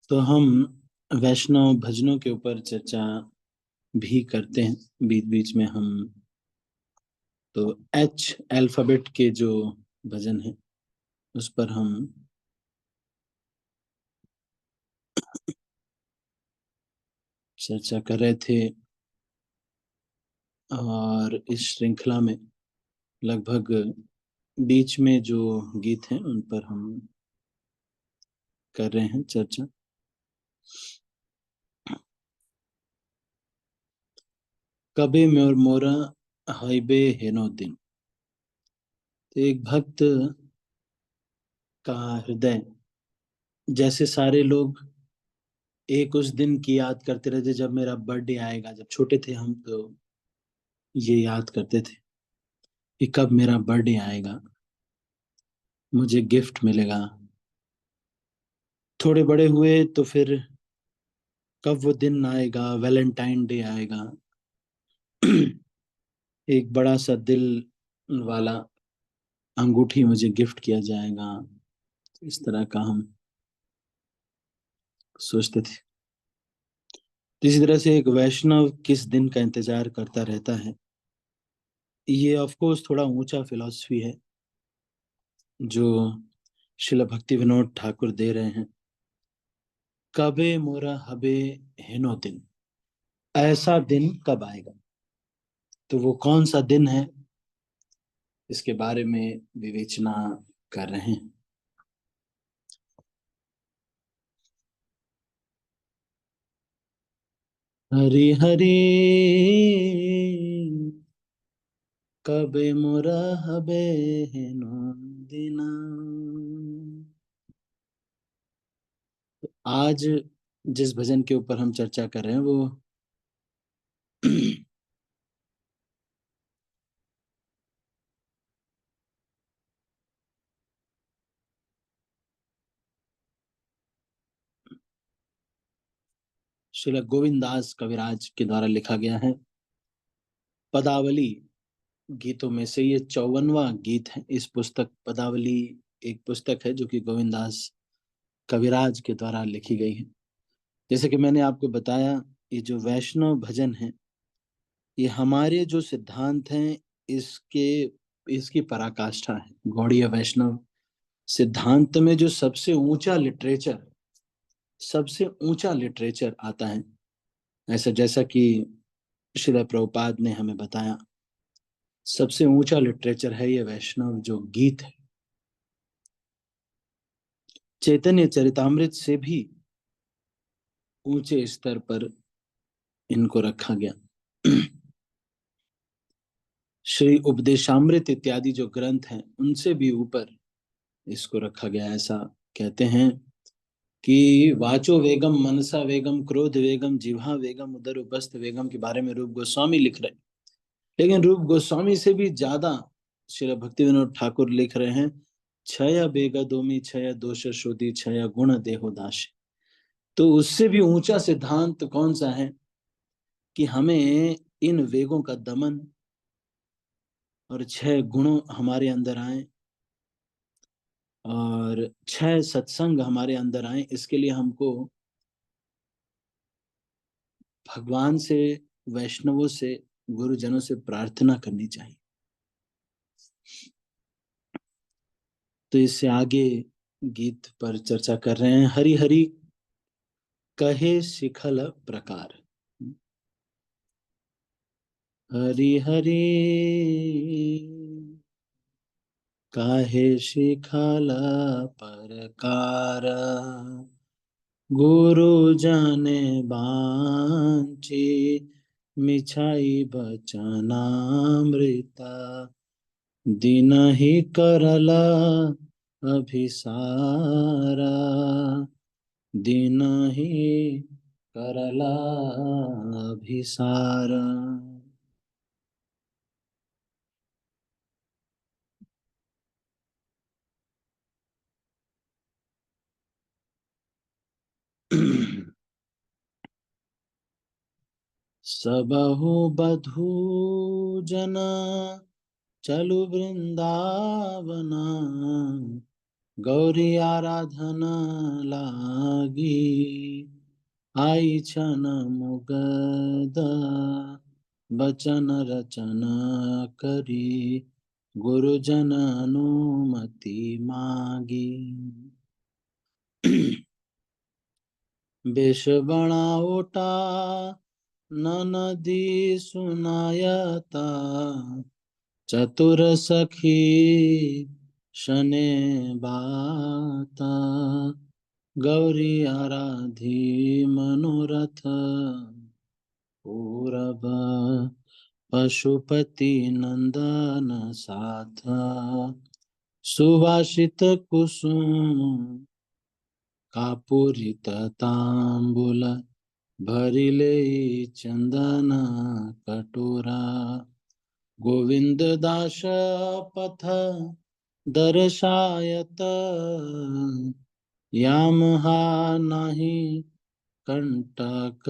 तो हम वैष्णव भजनों के ऊपर चर्चा भी करते हैं बीच बीच में हम। तो एच अल्फाबेट के जो भजन है उस पर हम चर्चा कर रहे थे। और इस श्रृंखला में लगभग बीच में जो गीत हैं उन पर हम कर रहे हैं चर्चा। कबे मोर मोरा हाइबे हेनो दिन। तो एक भक्त का हृदय, जैसे सारे लोग एक उस दिन की याद करते रहते जब मेरा बर्थडे आएगा। जब छोटे थे हम तो ये याद करते थे कि कब मेरा बर्थडे आएगा, मुझे गिफ्ट मिलेगा। थोड़े बड़े हुए तो फिर कब वो दिन आएगा, वैलेंटाइन डे आएगा। एक बड़ा सा दिल वाला अंगूठी मुझे गिफ्ट किया जाएगा। इस तरह का हम सोचते थे। तो इसी तरह से एक वैष्णव किस दिन का इंतजार करता रहता है। ये ऑफ कोर्स थोड़ा ऊंचा फिलॉसफी है जो शिला भक्ति विनोद ठाकुर दे रहे हैं। कबे मोरा हबे हेनो दिन, ऐसा दिन कब आएगा। तो वो कौन सा दिन है, इसके बारे में विवेचना कर रहे हैं। हरि हरि कबे मोरा हबे हेनो दिना। आज जिस भजन के ऊपर हम चर्चा कर रहे हैं वो श्रील गोविंदास कविराज के द्वारा लिखा गया है। पदावली गीतों में से ये 54वां गीत है। इस पुस्तक पदावली एक पुस्तक है जो कि गोविंदास कविराज के द्वारा लिखी गई है। जैसे कि मैंने आपको बताया, ये जो वैष्णव भजन है ये हमारे जो सिद्धांत हैं इसके इसकी पराकाष्ठा है। गौड़ीय वैष्णव सिद्धांत में जो सबसे ऊंचा लिटरेचर आता है, ऐसा जैसा कि श्रील प्रभुपाद ने हमें बताया, सबसे ऊंचा लिटरेचर है ये वैष्णव जो गीत है। चैतन्य चरितामृत से भी ऊंचे स्तर पर इनको रखा गया। श्री उपदेशामृत इत्यादि जो ग्रंथ हैं उनसे भी ऊपर इसको रखा गया। ऐसा कहते हैं कि वाचो वेगम मनसा वेगम क्रोध वेगम जिह्वा वेगम उदर उपस्थ वेगम के बारे में रूप गोस्वामी लिख रहे हैं। लेकिन रूप गोस्वामी से भी ज्यादा श्री भक्ति विनोद ठाकुर लिख रहे हैं। क्षय बेगा दोमी क्षय दोष श्रुति क्षय गुण देहो दास। तो उससे भी ऊंचा सिद्धांत कौन सा है कि हमें इन वेगों का दमन और 6 गुणों हमारे अंदर आए और 6 सत्संग हमारे अंदर आए। इसके लिए हमको भगवान से, वैष्णवों से, गुरुजनों से प्रार्थना करनी चाहिए। तो इससे आगे गीत पर चर्चा कर रहे हैं। हरि हरि कहे शिखल प्रकार। हरि हरि काहे शिखल परकार। गुरु जाने बांची मिछाई बचनामृता। दिन ही करला अभिसारा, दिन ही करला अभिसारा। सबहु बधू जना चलु वृंदावना। गौरी आराधना लागी, आई छन मुगदा, बचन रचना करी, गुरुजन अनुमति मागी। बेश बनाओटा ननदी सुनायता, चतुर सखी शने बाता, गौरी आराधी मनोरथ, पूरब पशुपति नंदन साथ, सुभाषित कुसुम कापूरित तांबूल, भरिले चंदन कटोरा, गोविंद दास पथ दर्शायत, यामहा नाही कंटक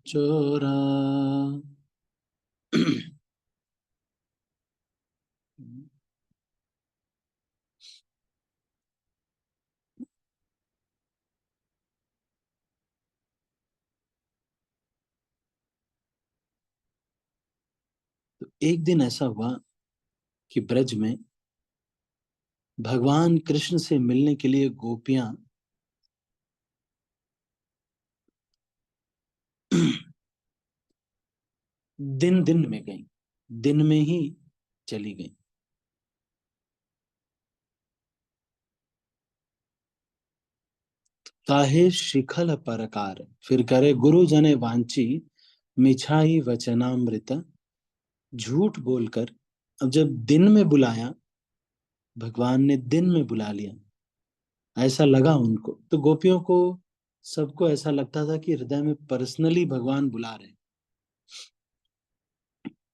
चोरा। तो एक दिन ऐसा हुआ कि ब्रज में भगवान कृष्ण से मिलने के लिए गोपियां दिन दिन में गई, दिन में ही चली गई। काहे शिखल परकार, फिर करे गुरु जने वांची, मिछाई वचनामृत। झूठ बोलकर, अब जब दिन में बुलाया, भगवान ने दिन में बुला लिया, ऐसा लगा उनको, तो गोपियों को सबको ऐसा लगता था कि हृदय में पर्सनली भगवान बुला रहे।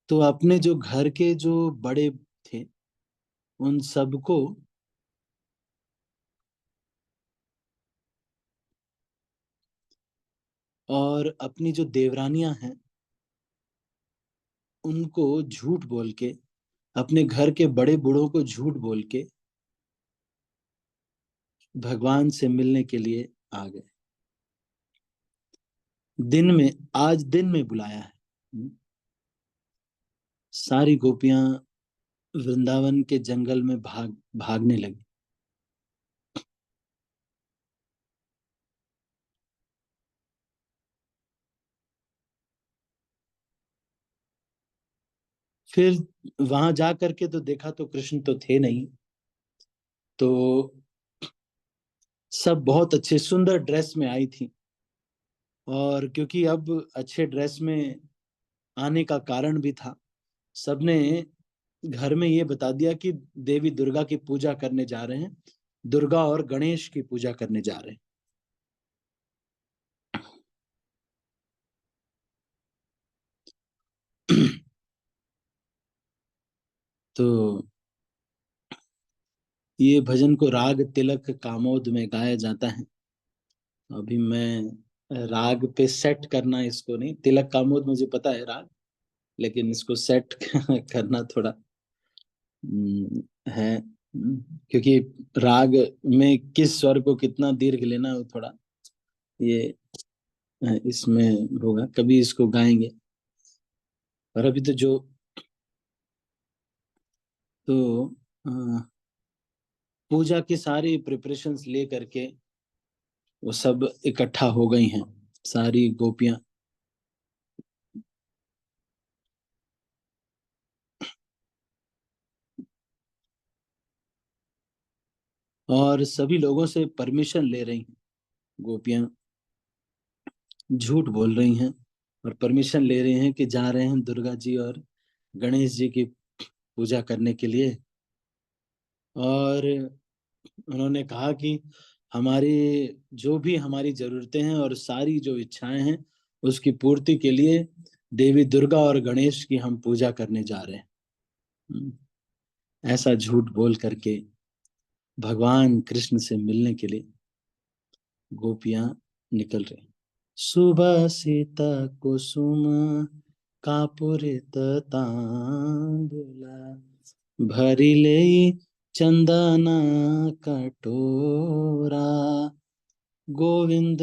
तो अपने जो घर के जो बड़े थे उन सबको और अपनी जो देवरानियां हैं उनको झूठ बोल के, अपने घर के बड़े बूढ़ों को झूठ बोल के भगवान से मिलने के लिए आ गए। दिन में, आज दिन में बुलाया है। सारी गोपियां वृंदावन के जंगल में भागने लगी। फिर वहां जा करके तो देखा तो कृष्ण तो थे नहीं। तो सब बहुत अच्छे सुंदर ड्रेस में आई थी, और क्योंकि अब अच्छे ड्रेस में आने का कारण भी था, सबने घर में ये बता दिया कि देवी दुर्गा की पूजा करने जा रहे हैं, दुर्गा और गणेश की पूजा करने जा रहे हैं। तो ये भजन को राग तिलक कामोद में गाया जाता है। अभी मैं राग पे सेट करना, इसको नहीं, तिलक कामोद मुझे पता है राग, लेकिन इसको सेट करना थोड़ा है। क्योंकि राग में किस स्वर को कितना दीर्घ लेना, वो थोड़ा ये इसमें होगा, कभी इसको गाएंगे। और अभी तो जो, तो अ, पूजा की सारी प्रिपरेशंस ले करके वो सब इकट्ठा हो गई हैं, सारी गोपियां। और सभी लोगों से परमिशन ले रही हैं गोपियां, झूठ बोल रही हैं और परमिशन ले रही हैं कि जा रहे हैं दुर्गा जी और गणेश जी की पूजा करने के लिए। और उन्होंने कहा कि हमारी जो भी हमारी जरूरतें हैं और सारी जो इच्छाएं हैं, उसकी पूर्ति के लिए देवी दुर्गा और गणेश की हम पूजा करने जा रहे हैं। ऐसा झूठ बोल करके भगवान कृष्ण से मिलने के लिए गोपियां निकल रही। सुबह कुसुम कापुरित तांबुला, भरिले चंदन कटोरा, गोविंद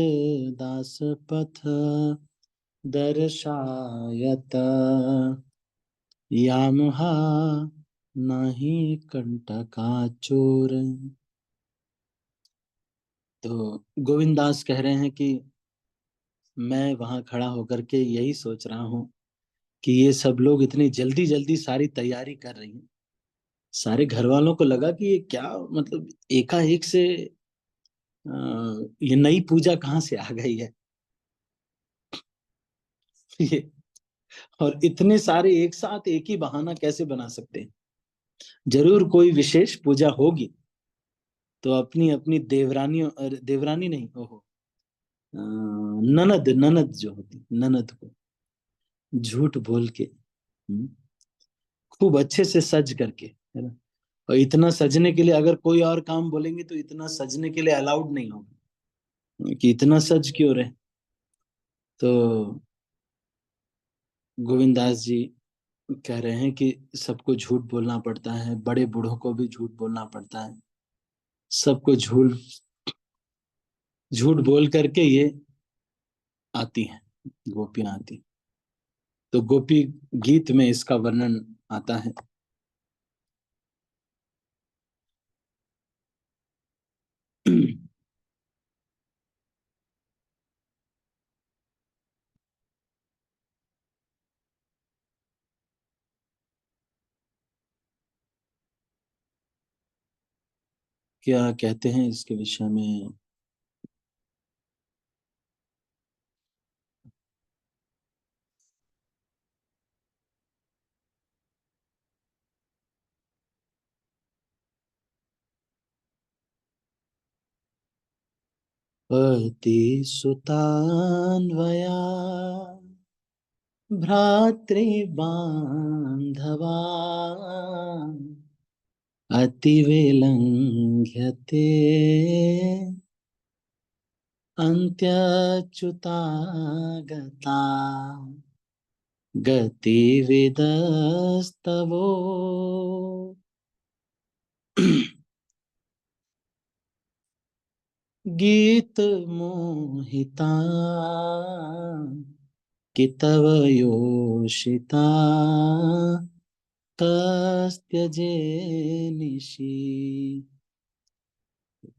दास पथ दर्शायत, यामहा नहीं कंटकाचोर। तो गोविंद दास कह रहे हैं कि मैं वहां खड़ा होकर के यही सोच रहा हूँ कि ये सब लोग इतनी जल्दी जल्दी सारी तैयारी कर रही हैं। सारे घर वालों को लगा कि ये क्या, मतलब एकाएक से ये नई पूजा कहाँ से आ गई है। ये, और इतने सारे एक साथ एक ही बहाना कैसे बना सकते हैं। जरूर कोई विशेष पूजा होगी। तो अपनी अपनी देवरानियों, देवरानी नहीं, ओहो, ननद, ननद जो होती ननद को झूठ बोल के, खूब अच्छे से सज करके, है ना। और इतना सजने के लिए अगर कोई और काम बोलेंगे तो इतना सजने के लिए अलाउड नहीं होगा कि इतना सज क्यों रहे। तो गोविंदास जी कह रहे हैं कि सबको झूठ बोलना पड़ता है, बड़े बूढ़ों को भी झूठ बोलना पड़ता है, सबको झूठ झूठ बोल करके ये आती हैं, गोपियां आती। तो गोपी गीत में इसका वर्णन आता है। क्या कहते हैं इसके विषय में। पति सुतान्वया भ्रातृबान्धवा, अतिविलङ्घ्यते अन्त्यच्युतागता, गतिविदस्तवो। गीत मोहिता कि तव योषिता, कस्त्यजे निशि।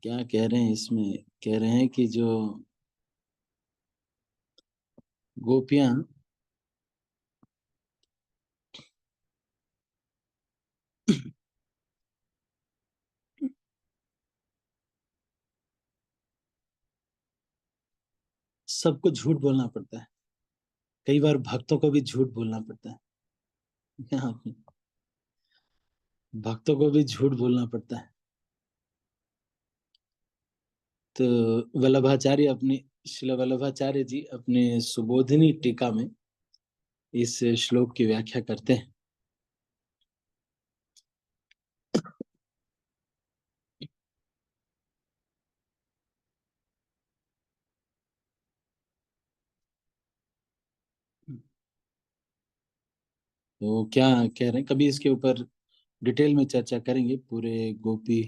क्या कह रहे हैं इसमें, कह रहे हैं कि जो गोपियां सबको झूठ बोलना पड़ता है, कई बार भक्तों को भी झूठ बोलना पड़ता है। यहाँ पे भक्तों को भी झूठ बोलना पड़ता है। तो वल्लभाचार्य अपनी श्रील वल्लभाचार्य जी अपने सुबोधिनी टीका में इस श्लोक की व्याख्या करते हैं। तो क्या कह रहे हैं, कभी इसके ऊपर डिटेल में चर्चा करेंगे पूरे गोपी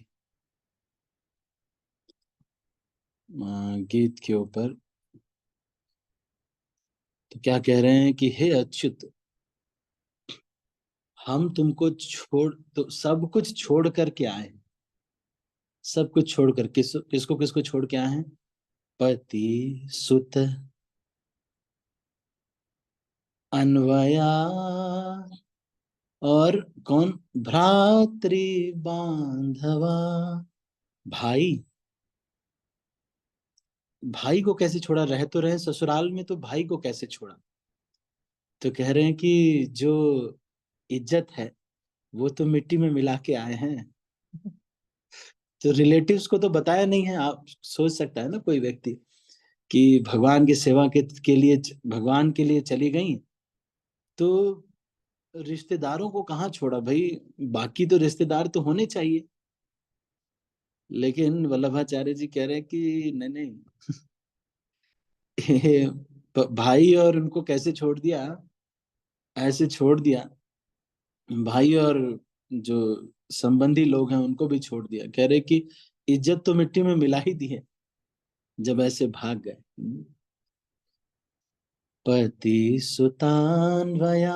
गीत के ऊपर। तो क्या कह रहे हैं कि हे अच्युत, हम तुमको छोड़, तो सब कुछ छोड़ करके आए। सब कुछ छोड़कर किसको किसको छोड़ के आए हैं। पति सुत अन्वया, और कौन, भ्रातृ बांधवा, भाई। भाई को कैसे छोड़ा, रह तो रहे ससुराल में, तो भाई को कैसे छोड़ा। तो कह रहे हैं कि जो इज्जत है वो तो मिट्टी में मिला के आए हैं। तो रिलेटिव्स को तो बताया नहीं है। आप सोच सकता है ना कोई व्यक्ति कि भगवान की सेवा के लिए, भगवान के लिए चली गई, तो रिश्तेदारों को कहाँ छोड़ा भाई। बाकी तो रिश्तेदार तो होने चाहिए। लेकिन वल्लभाचार्य जी कह रहे हैं कि नहीं नहीं, ये भाई और उनको कैसे छोड़ दिया, ऐसे छोड़ दिया। भाई और जो संबंधी लोग हैं उनको भी छोड़ दिया, कह रहे कि इज्जत तो मिट्टी में मिला ही दी है जब ऐसे भाग गए। पति सुतान वया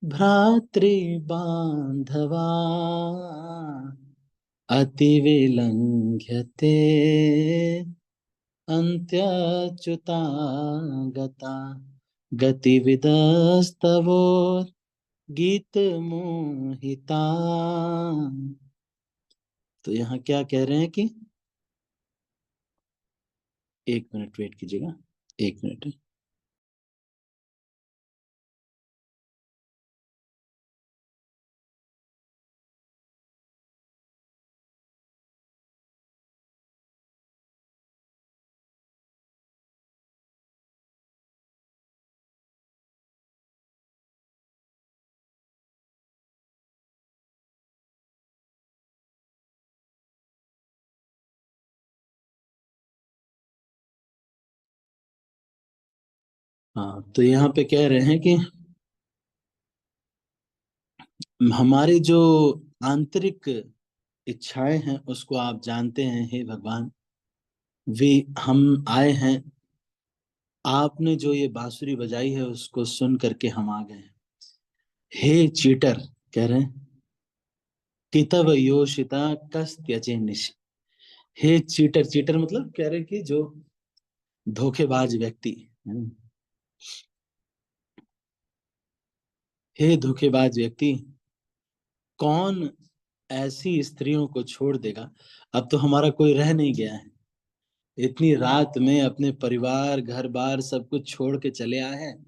भ्रातृ बांधवा अति विलंघ्यते अन्त्यच्युता गता गतिविदस्तवो गीत मोहिता। तो यहाँ क्या कह रहे हैं कि, एक मिनट वेट कीजिएगा, एक मिनट। हाँ, तो यहाँ पे कह रहे हैं कि हमारी जो आंतरिक इच्छाएं हैं उसको आप जानते हैं हे भगवान। वे हम आए हैं, आपने जो ये बांसुरी बजाई है उसको सुन करके हम आ गए हैं। हे चीटर, कह रहे हैं, कितव योषिता कस त्यजे निश। हे चीटर, चीटर मतलब कह रहे हैं कि जो धोखेबाज व्यक्ति। हम्म। हे धोखेबाज व्यक्ति, कौन ऐसी स्त्रियों को छोड़ देगा। अब तो हमारा कोई रह नहीं गया है, इतनी रात में अपने परिवार घर बार सब कुछ छोड़ के चले आए हैं,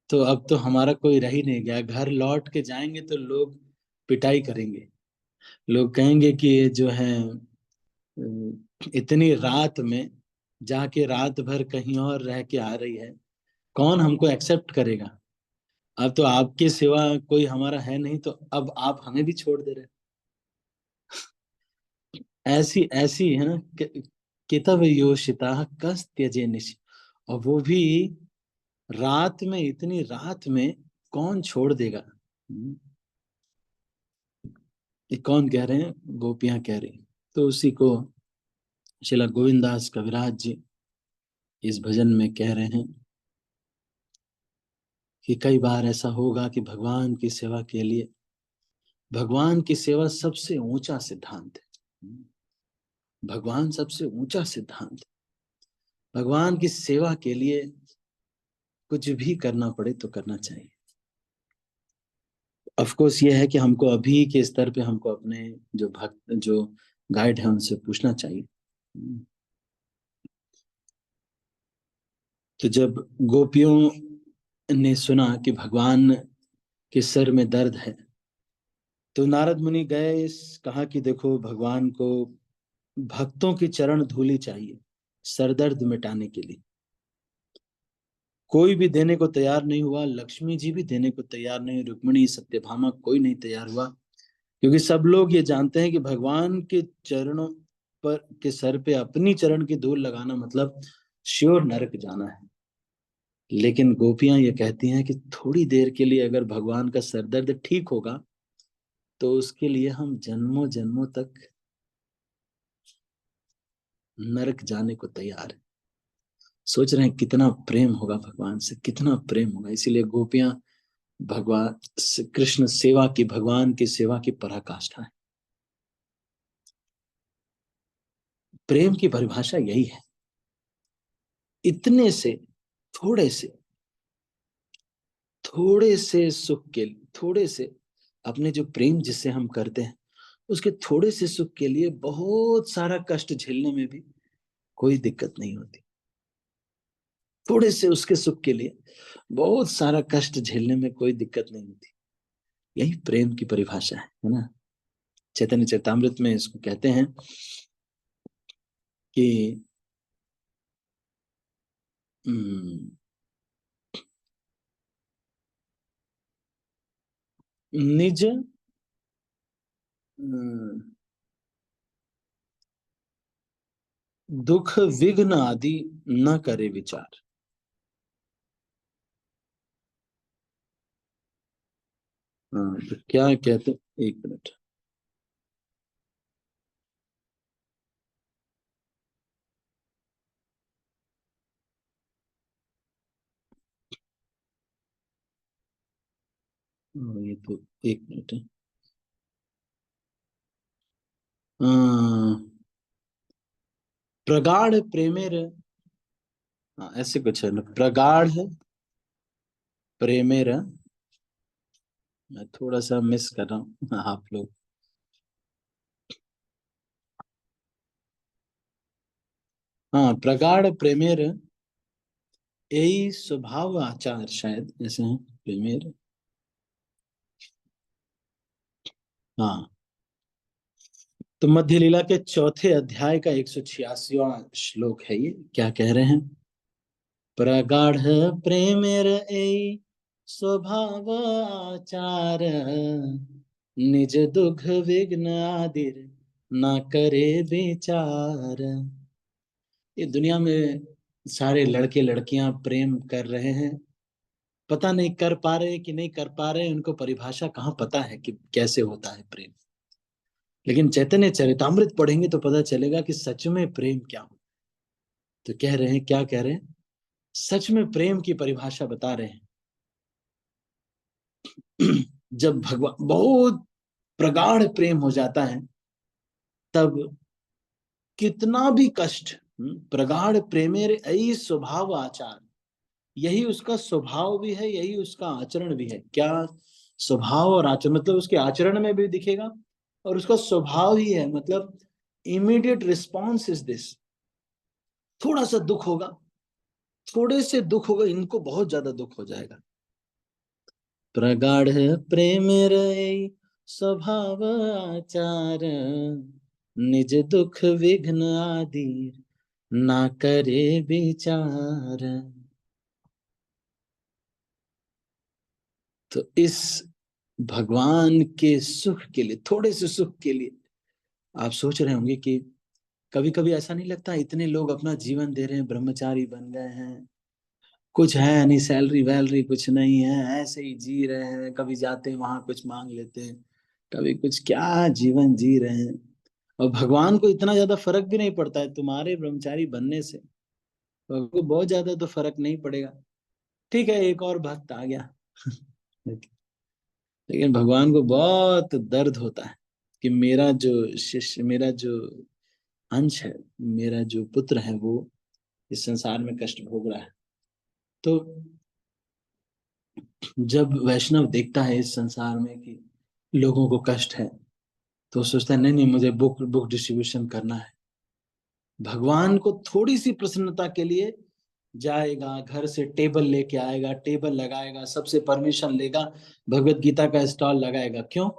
तो अब तो हमारा कोई रह ही नहीं गया। घर लौट के जाएंगे तो लोग पिटाई करेंगे, लोग कहेंगे कि ये जो है इतनी रात में जाके रात भर कहीं और रह के आ रही है, कौन हमको एक्सेप्ट करेगा। अब तो आपके सिवा कोई हमारा है नहीं, तो अब आप हमें भी छोड़ दे रहे। ऐसी ऐसी है ना, कितव योषिता कस त्यजे निश। और वो भी रात में, इतनी रात में कौन छोड़ देगा। ये कौन कह रहे हैं, गोपियां कह रही। तो उसी को श्रीला गोविंदास कविराज जी इस भजन में कह रहे हैं कि कई बार ऐसा होगा कि भगवान की सेवा के लिए, भगवान की सेवा सबसे ऊंचा सिद्धांत है। भगवान सबसे ऊंचा सिद्धांत है। भगवान की सेवा के लिए कुछ भी करना पड़े तो करना चाहिए। ऑफ कोर्स ये है कि हमको अभी के स्तर पे हमको अपने जो भक्त, जो गाइड है उनसे पूछना चाहिए। तो जब गोपियों ने सुना कि भगवान के सर में दर्द है, तो नारद मुनि गए, कहा कि देखो भगवान को भक्तों की चरण धूली चाहिए सरदर्द मिटाने के लिए। कोई भी देने को तैयार नहीं हुआ, लक्ष्मी जी भी देने को तैयार नहीं, रुक्मिणी सत्यभामा कोई नहीं तैयार हुआ, क्योंकि सब लोग ये जानते हैं कि भगवान के चरणों पर के सर पे अपनी चरण की धूल लगाना मतलब श्योर नरक जाना है। लेकिन गोपियां ये कहती हैं कि थोड़ी देर के लिए अगर भगवान का सरदर्द ठीक होगा तो उसके लिए हम जन्मों जन्मों तक नरक जाने को तैयार है। सोच रहे हैं कितना प्रेम होगा भगवान से, कितना प्रेम होगा। इसीलिए गोपियां भगवान कृष्ण सेवा की, भगवान की सेवा की पराकाष्ठा है। प्रेम की परिभाषा यही है, इतने से थोड़े से, थोड़े से सुख के लिए, थोड़े से अपने जो प्रेम जिससे हम करते हैं उसके थोड़े से सुख के लिए बहुत सारा कष्ट झेलने में भी कोई दिक्कत नहीं होती। थोड़े से उसके सुख के लिए बहुत सारा कष्ट झेलने में कोई दिक्कत नहीं होती। यही प्रेम की परिभाषा है ना। चैतन्य चरितामृत में इसको कहते हैं कि निज दुख विघ्न आदि न करे विचार। तो क्या कहते, एक मिनट। ये तो एक मिनट है। प्रगाढ़ प्रेमेर, हाँ ऐसे कुछ है ना, प्रगाढ़ प्रेमेर। मैं थोड़ा सा मिस कर रहा हूँ आप लोग। हाँ, प्रगाढ़ प्रेमेर यही स्वभाव आचार, शायद ऐसे हैं प्रेमेर। हाँ, तो मध्य लीला के चौथे अध्याय का 186वां श्लोक है ये। क्या कह रहे हैं? प्रगाढ़ प्रेमेर ऐ स्वभाव आचार, निज दुख विघ्न आदिर ना करे विचार। ये दुनिया में सारे लड़के लड़कियां प्रेम कर रहे हैं, पता नहीं कर पा रहे कि नहीं कर पा रहे, उनको परिभाषा कहाँ पता है कि कैसे होता है प्रेम। लेकिन चैतन्य चरितामृत पढ़ेंगे तो पता चलेगा कि सच में प्रेम क्या हो। तो कह रहे हैं, क्या कह रहे हैं? सच में प्रेम की परिभाषा बता रहे हैं। जब भगवान बहुत प्रगाढ़ प्रेम हो जाता है, तब कितना भी कष्ट, प्रगाढ़ प्रेमेर ऐ स्वभाव आचार, यही उसका स्वभाव भी है, यही उसका आचरण भी है। क्या स्वभाव और आचरण, मतलब उसके आचरण में भी दिखेगा और उसका स्वभाव ही है। मतलब इमीडिएट रिस्पॉन्स इज दिस। थोड़ा सा दुख होगा, थोड़े से दुख होगा, इनको बहुत ज्यादा दुख हो जाएगा। प्रगाढ़ प्रेम रे स्वभाव आचार, निज दुख विघ्न आदि ना करे विचार। तो इस भगवान के सुख के लिए, थोड़े से सुख के लिए आप सोच रहे होंगे कि कभी कभी ऐसा नहीं लगता इतने लोग अपना जीवन दे रहे हैं, ब्रह्मचारी बन गए हैं, कुछ है नहीं, सैलरी वैलरी कुछ नहीं है, ऐसे ही जी रहे हैं, कभी जाते हैं वहां कुछ मांग लेते हैं, कभी कुछ, क्या जीवन जी रहे हैं। और भगवान को इतना ज्यादा फर्क भी नहीं पड़ता है तुम्हारे ब्रह्मचारी बनने से, भगवान को बहुत ज्यादा तो फर्क नहीं पड़ेगा। ठीक है, एक और भक्त आ गया लेकिन भगवान को बहुत दर्द होता है कि मेरा जो शिष्य, मेरा जो अंश है, मेरा जो पुत्र है, वो इस संसार में कष्ट भोग रहा है। तो जब वैष्णव देखता है इस संसार में कि लोगों को कष्ट है, तो सोचता है नहीं नहीं, मुझे बुक बुक डिस्ट्रीब्यूशन करना है। भगवान को थोड़ी सी प्रसन्नता के लिए जाएगा, घर से टेबल लेके आएगा, टेबल लगाएगा, सबसे परमिशन लेगा, भगवत गीता का स्टॉल लगाएगा। क्यों?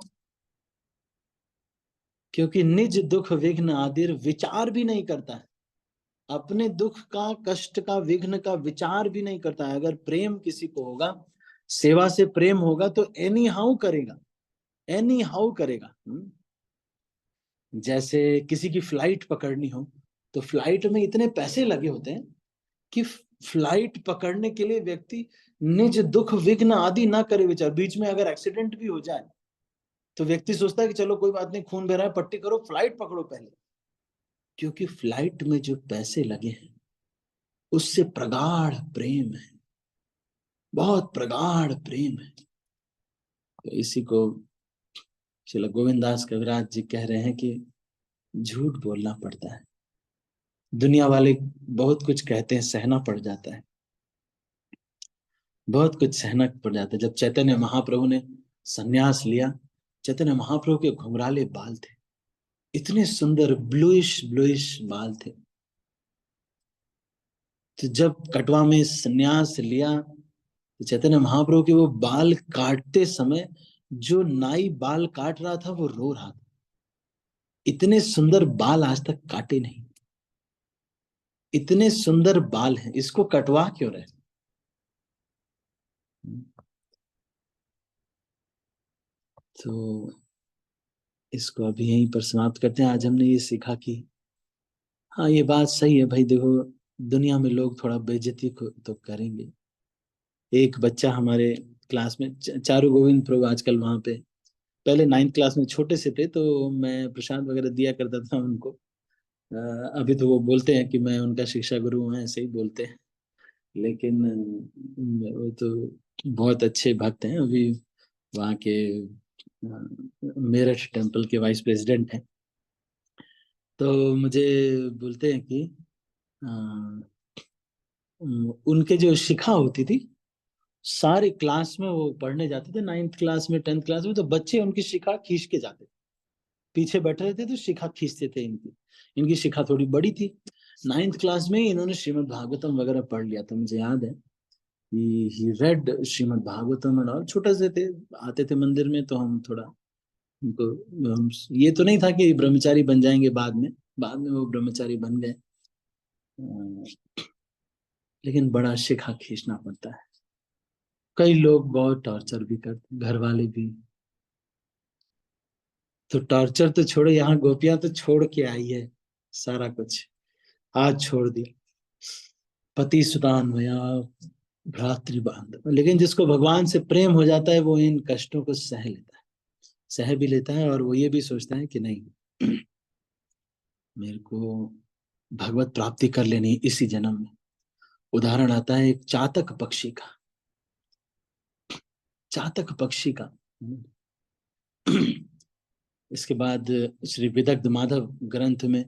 क्योंकि निज दुख विघ्न आदिर विचार भी नहीं करता है, अपने दुख का, कष्ट का, विघ्न का विचार भी नहीं करता है। अगर प्रेम किसी को होगा, सेवा से प्रेम होगा, तो एनी हाउ करेगा, एनी हाउ करेगा। जैसे किसी की फ्लाइट पकड़नी हो, तो फ्लाइट में इतने पैसे लगे होते हैं कि फ्लाइट पकड़ने के लिए व्यक्ति निज दुख विघ्न आदि ना करे विचार। बीच में अगर एक्सीडेंट भी हो जाए, तो व्यक्ति सोचता है कि चलो कोई बात नहीं, खून बह रहा है, पट्टी करो, फ्लाइट पकड़ो पहले। क्योंकि फ्लाइट में जो पैसे लगे हैं, उससे प्रगाढ़ प्रेम है, बहुत प्रगाढ़ प्रेम है। तो इसी को श्रील गोविंद दास कविराज जी कह रहे हैं कि झूठ बोलना पड़ता है। दुनिया वाले बहुत कुछ कहते हैं, सहना पड़ जाता है, बहुत कुछ सहना पड़ जाता है। जब चैतन्य महाप्रभु ने संन्यास लिया, चैतन्य महाप्रभु के घुंघराले बाल थे, इतने सुंदर ब्लूइश ब्लूइश बाल थे। तो जब कटवा में संन्यास लिया, तो चैतन्य महाप्रभु के वो बाल काटते समय जो नाई बाल काट रहा था, वो रो रहा था। इतने सुंदर बाल आज तक काटे नहीं, इतने सुंदर बाल हैं, इसको कटवा क्यों रहे? तो इसको अभी यहीं पर समाप्त करते हैं। आज हमने ये सीखा कि हाँ, ये बात सही है भाई। देखो, दुनिया में लोग थोड़ा बेइज्जती को तो करेंगे। एक बच्चा हमारे क्लास में, चारू गोविंद प्रभु आजकल वहां पे पहले 9th क्लास में छोटे से थे तो मैं प्रसाद वगैरह दिया करता था उनको। अभी तो वो बोलते हैं कि मैं उनका शिक्षा गुरु हूँ, ऐसे ही बोलते हैं। लेकिन वो तो बहुत अच्छे भक्त हैं। अभी वहाँ के मेरठ टेम्पल के वाइस प्रेसिडेंट हैं। तो मुझे बोलते हैं कि अ, उनके जो शिखा होती थी, सारे क्लास में वो पढ़ने जाते थे, 9th क्लास में 10th क्लास में, तो बच्चे उनकी शिखा खींच के जाते थे। पीछे बैठे रहते तो शिखा खींचते थे इनकी। इनकी शिखा थोड़ी बड़ी थी। 9th क्लास में ही इन्होंने श्रीमद् भागवतम वगैरह पढ़ लिया था, मुझे याद है। He read Shrimad Bhagavatam and all. छोटे से थे, आते थे मंदिर में, तो हम थोड़ा उनको, ये तो नहीं था कि ब्रह्मचारी बन जाएंगे बाद में। बाद में वो ब्रह्मचारी बन गए। लेकिन बड़ा शिखा खींचना पड़ता है। कई लोग बहुत टॉर्चर भी करते, घर वाले भी। तो टॉर्चर तो छोड़ो, यहाँ गोपियां तो छोड़ के आई है सारा कुछ, हाथ छोड़ दी। पति सुतान भया, भ्रातृ बांधव। लेकिन जिसको भगवान से प्रेम हो जाता है वो इन कष्टों को सह लेता है, सह भी लेता है। और वो ये भी सोचता है कि नहीं, मेरे को भगवत प्राप्ति कर लेनी है इसी जन्म में। उदाहरण आता है एक चातक पक्षी का। चातक पक्षी का। इसके बाद श्री विदग्ध माधव ग्रंथ में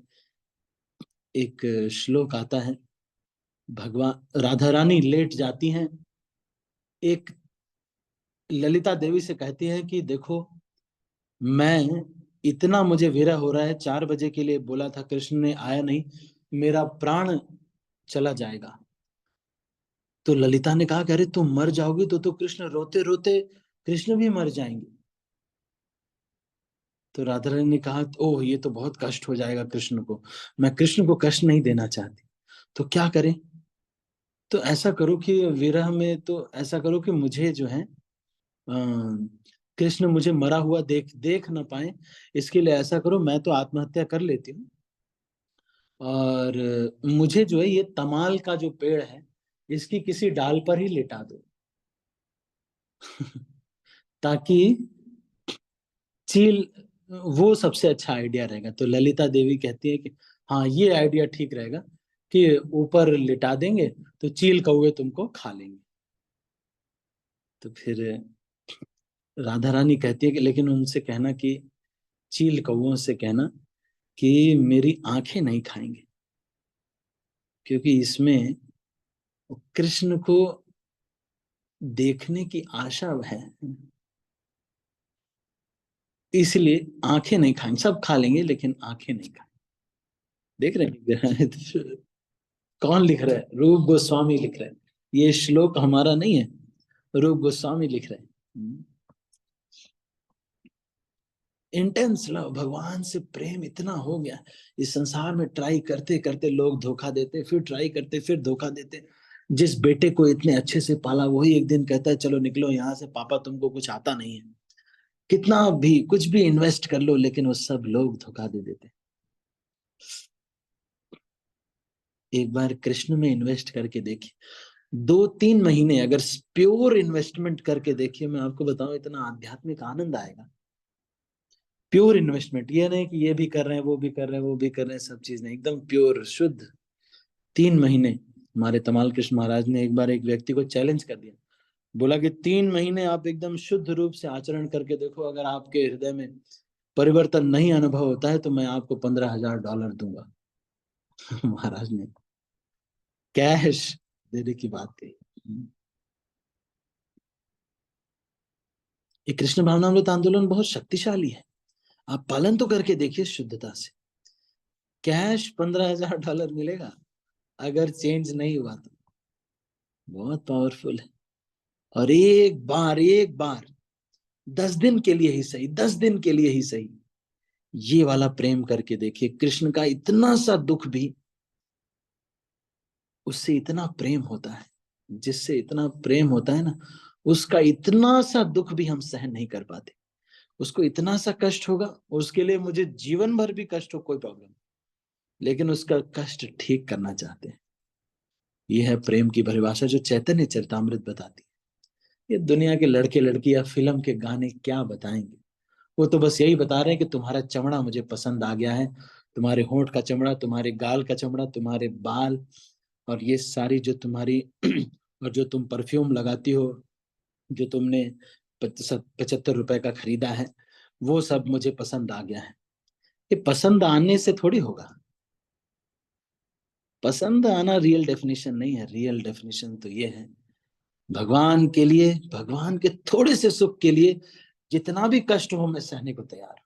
एक श्लोक आता है। भगवान राधा रानी लेट जाती हैं, एक ललिता देवी से कहती है कि देखो, मैं इतना मुझे विरह हो रहा है, 4 बजे के लिए बोला था, कृष्ण ने आया नहीं, मेरा प्राण चला जाएगा। तो ललिता ने कहा कि अरे तुम मर जाओगी तो कृष्ण रोते रोते कृष्ण भी मर जाएंगे। तो राधा रानी ने कहा, ओह ये तो बहुत कष्ट हो जाएगा कृष्ण को, मैं कृष्ण को कष्ट नहीं देना चाहती। तो क्या करें? तो ऐसा करो कि विरह में तो ऐसा करो कि मुझे जो है कृष्ण मुझे मरा हुआ देख देख ना पाए, इसके लिए ऐसा करो, मैं तो आत्महत्या कर लेती हूँ। और मुझे जो है ये तमाल का जो पेड़ है, इसकी किसी डाल पर ही लिटा दो। ताकि चील, वो सबसे अच्छा आइडिया रहेगा। तो ललिता देवी कहती है कि हाँ ये आइडिया ठीक रहेगा, कि ऊपर लिटा देंगे तो चील कौवे तुमको खा लेंगे। तो फिर राधा रानी कहती है कि लेकिन उनसे कहना कि चील कौवों से कहना कि मेरी आंखें नहीं खाएंगे, क्योंकि इसमें कृष्ण को देखने की आशा है, इसलिए आंखें नहीं खाएंगे। सब खा लेंगे लेकिन आंखें नहीं खाएंगे। देख रहे हैं कौन लिख रहा है? रूप गोस्वामी लिख रहे हैं। ये श्लोक हमारा नहीं है, रूप गोस्वामी लिख रहे हैं। इंटेंस लव, भगवान से प्रेम इतना हो गया। इस संसार में ट्राई करते करते लोग धोखा देते, फिर ट्राई करते, फिर धोखा देते। जिस बेटे को इतने अच्छे से पाला, वही एक दिन कहता है चलो निकलो यहाँ से, पापा तुमको कुछ आता नहीं है। कितना भी कुछ भी इन्वेस्ट कर लो, लेकिन वो सब लोग धोखा दे देते। एक बार कृष्ण में इन्वेस्ट करके देखिए, 2-3 महीने अगर प्योर इन्वेस्टमेंट करके देखिए, मैं आपको बताऊं इतना आध्यात्मिक आनंद आएगा। प्योर इन्वेस्टमेंट, ये नहीं कि ये भी कर रहे हैं, वो भी कर रहे हैं, वो भी कर रहे हैं, सब चीज नहीं, एकदम प्योर शुद्ध। 3 महीने। हमारे तमाल कृष्ण महाराज ने एक बार एक व्यक्ति को चैलेंज कर दिया, बोला कि 3 महीने आप एकदम शुद्ध रूप से आचरण करके देखो, अगर आपके हृदय में परिवर्तन नहीं अनुभव होता है तो मैं आपको $15,000 दूंगा। महाराज ने कैश देने की बात कही। ये कृष्ण भावनामृत आंदोलन बहुत शक्तिशाली है। आप पालन तो करके देखिए शुद्धता से। कैश $15,000 मिलेगा, अगर चेंज नहीं हुआ तो। बहुत पावरफुल है। और एक बार 10 दिन के लिए ही सही, 10 दिन के लिए ही सही, ये वाला प्रेम करके देखिए। कृष्ण का इतना सा दुख भी, उससे इतना प्रेम होता है, जिससे इतना प्रेम होता है ना, उसका इतना सा दुख भी हम सहन नहीं कर पाते। उसको इतना सा कष्ट होगा, उसके लिए मुझे जीवन भर भी कष्ट हो, कोई प्रॉब्लम, लेकिन उसका कष्ट ठीक करना चाहते हैं। यह है प्रेम की परिभाषा जो चैतन्य चरितामृत बताती है। ये दुनिया के लड़के लड़की या फिल्म के गाने क्या बताएंगे। वो तो बस यही बता रहे हैं कि तुम्हारा चमड़ा मुझे पसंद आ गया है, तुम्हारे होंठ का चमड़ा, तुम्हारे गाल का चमड़ा, तुम्हारे बाल, और ये सारी जो तुम्हारी और जो तुम परफ्यूम लगाती हो, जो तुमने 75 रुपए का खरीदा है, वो सब मुझे पसंद आ गया है। ये पसंद आने से थोड़ी होगा। पसंद आना रियल डेफिनेशन नहीं है। रियल डेफिनेशन तो ये है, भगवान के लिए, भगवान के थोड़े से सुख के लिए जितना भी कष्ट हो मैं सहने को तैयार हूं।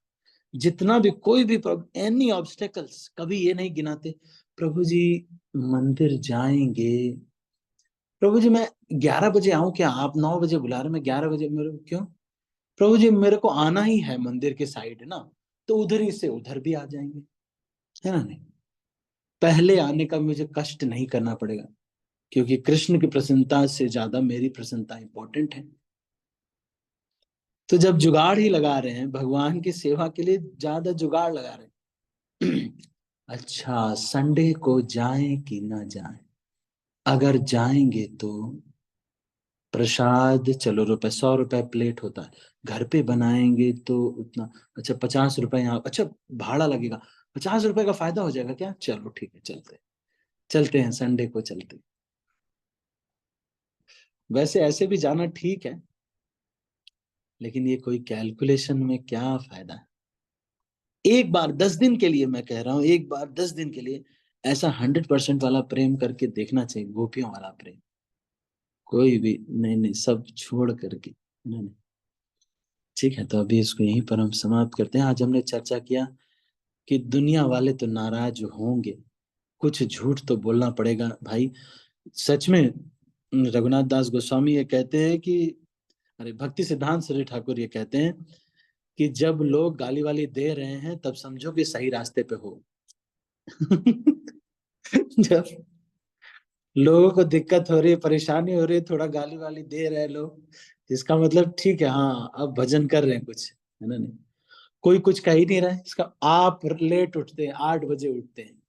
जितना भी, कोई भी एनी ऑब्स्टेकल्स, कभी ये नहीं गिनाते प्रभु जी मंदिर जाएंगे, प्रभु जी मैं 11 बजे आऊं क्या, आप 9 बजे बुला रहे, मैं 11 बजे, मेरे क्यों प्रभु जी, मेरे को आना ही है मंदिर के साइड ना, तो उधर ही से उधर भी आ जाएंगे, है ना। नहीं, पहले आने का मुझे कष्ट नहीं करना पड़ेगा, क्योंकि कृष्ण की प्रसन्नता से ज्यादा मेरी प्रसन्नता इंपॉर्टेंट है। तो जब जुगाड़ ही लगा रहे हैं भगवान की सेवा के लिए, ज्यादा जुगाड़ लगा रहे हैं अच्छा संडे को जाएं कि ना जाएं, अगर जाएंगे तो प्रसाद चलो ₹100 प्लेट होता है, घर पे बनाएंगे तो उतना, अच्छा 50 रुपए यहाँ, अच्छा भाड़ा लगेगा, 50 रुपए का फायदा हो जाएगा क्या, चलो ठीक है चलते, चलते हैं संडे को चलते। वैसे ऐसे भी जाना ठीक है, लेकिन ये कोई कैलकुलेशन में क्या फायदा है। एक बार 10 दिन के लिए, मैं कह रहा हूं एक बार 10 दिन के लिए ऐसा 100% वाला प्रेम करके देखना चाहिए, गोपियों वाला प्रेम। कोई भी नहीं, नहीं सब छोड़ करके, नहीं नहीं। ठीक है, तो अभी इसको यहीं पर हम समाप्त करते हैं। आज हमने चर्चा किया कि दुनिया वाले तो नाराज होंगे, कुछ झूठ तो बोलना पड़ेगा भाई। सच में रघुनाथ दास गोस्वामी ये कहते हैं कि, अरे भक्ति सिद्धांत श्री ठाकुर ये कहते हैं कि जब लोग गाली वाली दे रहे हैं तब समझो कि सही रास्ते पे हो। जब लोगों को दिक्कत हो रही है, परेशानी हो रही है, थोड़ा गाली वाली दे रहे हैं लोग, इसका मतलब ठीक है, हाँ अब भजन कर रहे हैं कुछ, है ना। नहीं, कोई कुछ कह ही नहीं रहा है इसका। आप लेट उठते हैं, 8 बजे उठते हैं,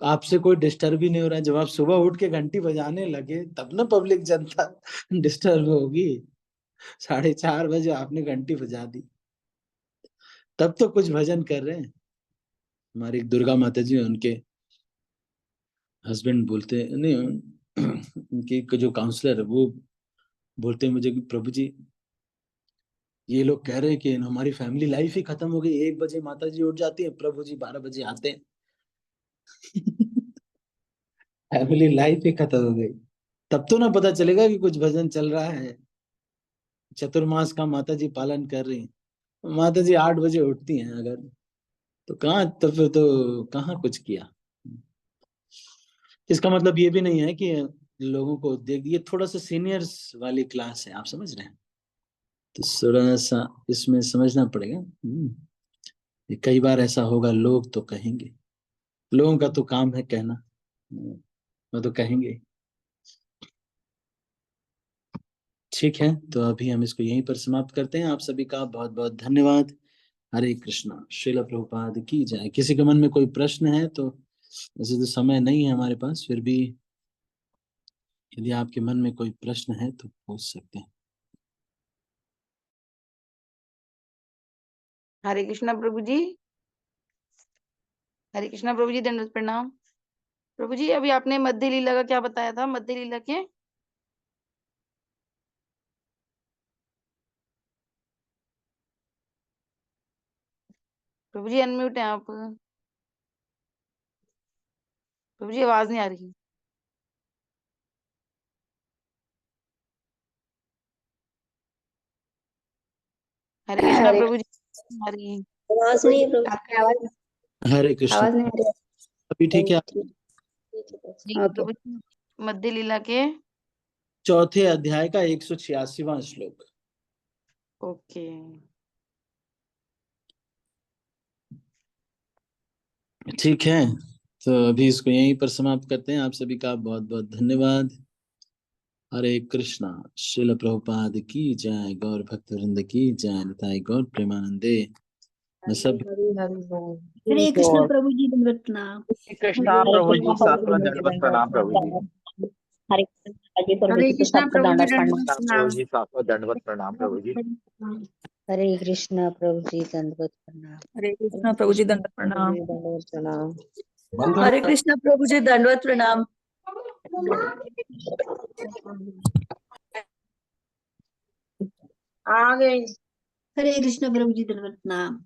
आपसे कोई डिस्टर्ब ही नहीं हो रहा है। जब आप सुबह उठ के घंटी बजाने लगे तब ना पब्लिक जनता डिस्टर्ब होगी। 4:30 बजे आपने घंटी बजा दी, तब तो कुछ भजन कर रहे हैं। हमारी दुर्गा माता जी, उनके हस्बैंड बोलते नहीं, उनके जो काउंसलर है वो बोलते हैं मुझे कि प्रभु जी ये लोग कह रहे हैं कि हमारी फैमिली लाइफ ही खत्म हो गई, 1 बजे माता जी उठ जाती है, प्रभु जी 12 बजे आते हैं। फैमिली लाइफ ही खत्म हो गई। तब तो ना पता चलेगा कि कुछ भजन चल रहा है। चतुर्मास का माता जी पालन कर रही हैं, माता जी 8 बजे उठती हैं अगर, तो कहाँ, तो फिर तो कहाँ कुछ किया। इसका मतलब ये भी नहीं है कि लोगों को देख, ये थोड़ा सा सीनियर्स वाली क्लास है, आप समझ रहे हैं, तो थोड़ा सा इसमें समझना पड़ेगा। ये कई बार ऐसा होगा, लोग तो कहेंगे, लोगों का तो काम है कहना, वो तो कहेंगे। ठीक है, तो अभी हम इसको यहीं पर समाप्त करते हैं। आप सभी का बहुत बहुत धन्यवाद। हरे कृष्णा, श्रील प्रभुपाद की जय। किसी के मन में कोई प्रश्न है तो, वैसे तो समय नहीं है हमारे पास, फिर भी यदि आपके मन में कोई प्रश्न है तो पूछ सकते हैं। हरे कृष्णा प्रभु जी। हरे कृष्णा प्रभु जी, दंडवत प्रणाम। प्रभु जी अभी आपने मध्य लीला का क्या बताया था, मध्य लीला के? प्रभु जी अनम्यूट है आप। प्रभु जी आवाज नहीं आ रही। हरे कृष्णा हरे प्रभु जी आ रही है। आवाज नहीं है प्रभु, आपकी आवाज हरे कृष्ण। आवाज नहीं आ रही अभी ठीक है। है। ठीक है प्रभु जी, मध्य लीला के चौथे अध्याय का 186वां श्लोक। ओके। ठीक है, तो अभी इसको यहीं पर समाप्त करते हैं। आप सभी का बहुत बहुत धन्यवाद। हरे कृष्णा, श्रील प्रभुपाद की जय, गौर भक्त वृंद की जय, निताई गौर प्रेमानंदे। मैं सब हरे कृष्ण प्रभु जी, दंडवत प्रणाम। कृष्णा प्रभु जी, सबको दंडवत प्रणाम प्रभु जी। हरे कृष्ण जी, प्रभु हरे जी को कृष्णा सबको प्रभु जी दंडवत प्रणाम। दंडवत प्रभु प्रणाम। जी, सबको दंडवत प्रणाम प्रभु जी। हरे कृष्णा प्रभु जी दंडवत प्रणाम। हरे कृष्णा प्रभु जी दंडवत प्रणाम। दंडवत प्रणाम। हरे कृष्णा प्रभु जी दंडवत प्रणाम। आ गए। हरे कृष्ण प्रभु जी दंडवत प्रणाम।